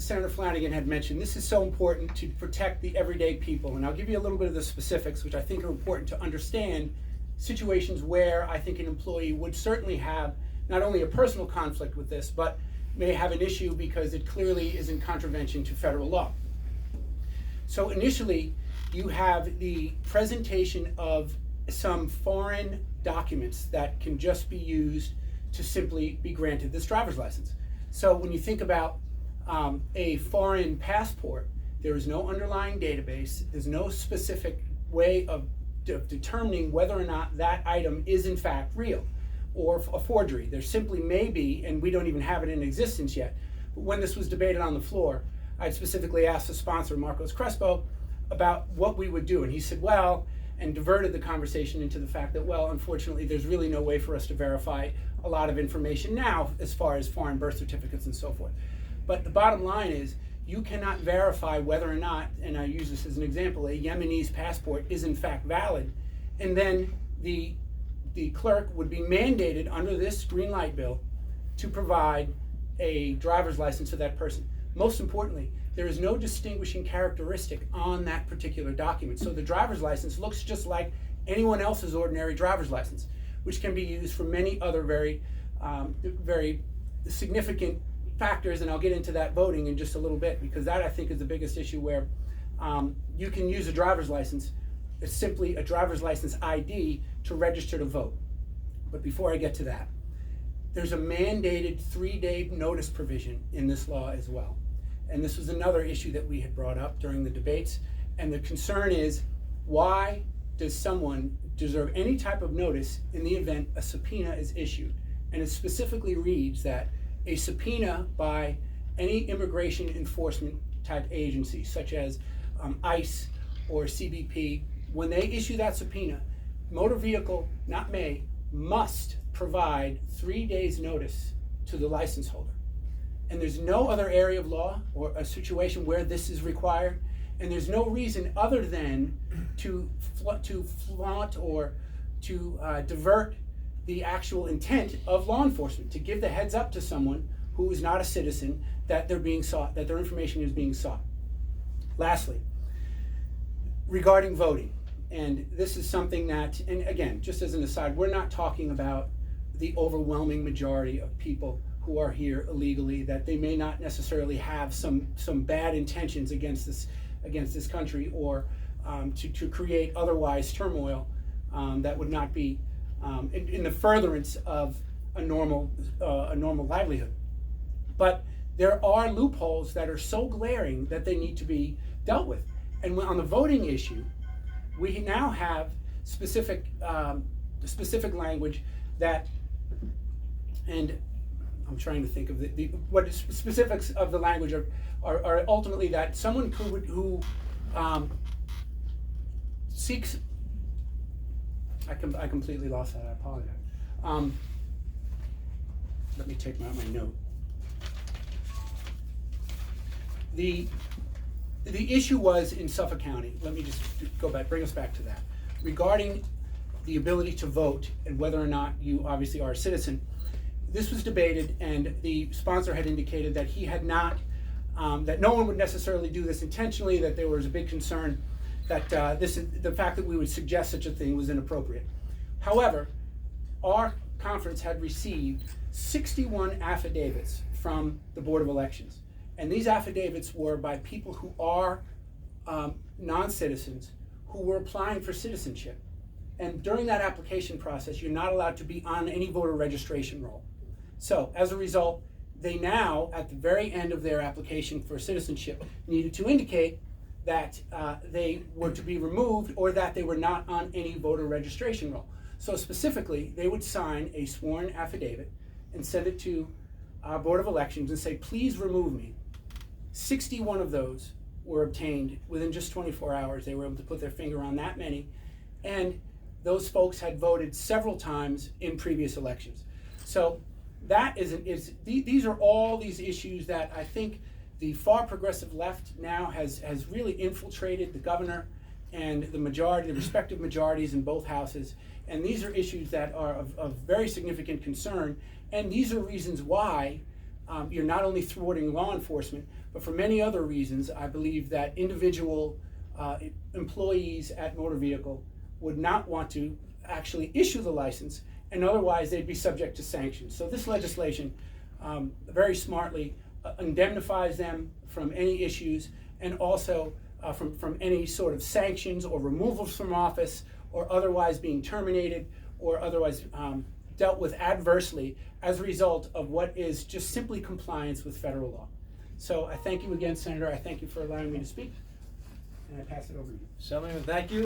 Senator Flanagan had mentioned, this is so important to protect the everyday people. And I'll give you a little bit of the specifics, which I think are important to understand situations where I think an employee would certainly have not only a personal conflict with this, but may have an issue because it clearly is in contravention to federal law. So initially, you have the presentation of some foreign documents that can just be used to simply be granted this driver's license. So when you think about a foreign passport, there is no underlying database, there's no specific way of determining whether or not that item is in fact real or a forgery. There simply may be, and we don't even have it in existence yet. But when this was debated on the floor, I specifically asked the sponsor, Marcos Crespo, about what we would do. And he said, well, and diverted the conversation into the fact that, well, unfortunately, there's really no way for us to verify a lot of information now as far as foreign birth certificates and so forth. But the bottom line is, you cannot verify whether or not, and I use this as an example, a Yemenese passport is in fact valid, and then the clerk would be mandated under this green light bill to provide a driver's license to that person. Most importantly, there is no distinguishing characteristic on that particular document. So the driver's license looks just like anyone else's ordinary driver's license, which can be used for many other very significant factors, and I'll get into that voting in just a little bit, because that I think is the biggest issue where you can use a driver's license. It's simply a driver's license ID to register to vote. But before I get to that, there's a mandated 3-day notice provision in this law as well. And this was another issue that we had brought up during the debates. And the concern is, why does someone deserve any type of notice in the event a subpoena is issued? And it specifically reads that a subpoena by any immigration enforcement type agency, such as ICE or CBP, when they issue that subpoena, motor vehicle, not may, must provide 3 days notice to the license holder. And there's no other area of law or a situation where this is required, and there's no reason other than to flaunt or to divert the actual intent of law enforcement, to give the heads up to someone who is not a citizen that they're being sought, that their information is being sought. Lastly, regarding voting, and this is something that, and again, just as an aside, we're not talking about the overwhelming majority of people who are here illegally, that they may not necessarily have some bad intentions against this country, or to create otherwise turmoil that would not be in the furtherance of a normal livelihood. But there are loopholes that are so glaring that they need to be dealt with. And on the voting issue, we now have specific language that, and I'm trying to think of what specifics of the language are ultimately that someone who seeks. I completely lost that. I apologize. Let me take my note. The issue was in Suffolk County. Let me just go back, bring us back to that. Regarding the ability to vote and whether or not you obviously are a citizen, this was debated, and the sponsor had indicated that he had not, that no one would necessarily do this intentionally, that there was a big concern that the fact that we would suggest such a thing was inappropriate. However, our conference had received 61 affidavits from the Board of Elections. And these affidavits were by people who are non-citizens who were applying for citizenship. And during that application process, you're not allowed to be on any voter registration roll. So as a result, they now, at the very end of their application for citizenship, needed to indicate that they were to be removed or that they were not on any voter registration roll. So specifically, they would sign a sworn affidavit and send it to our Board of Elections and say, please remove me. 61 of those were obtained within just 24 hours. They were able to put their finger on that many. And those folks had voted several times in previous elections. So that these are all these issues that I think the far progressive left now has really infiltrated the governor and the majority, the respective majorities in both houses. And these are issues that are of very significant concern. And these are reasons why you're not only thwarting law enforcement, but for many other reasons, I believe that individual employees at motor vehicle would not want to actually issue the license, and otherwise they'd be subject to sanctions. So this legislation very smartly indemnifies them from any issues, and also from any sort of sanctions or removals from office, or otherwise being terminated, or otherwise dealt with adversely as a result of what is just simply compliance with federal law. So I thank you again, Senator. I thank you for allowing me to speak, and I pass it over to you. Gentlemen, thank you.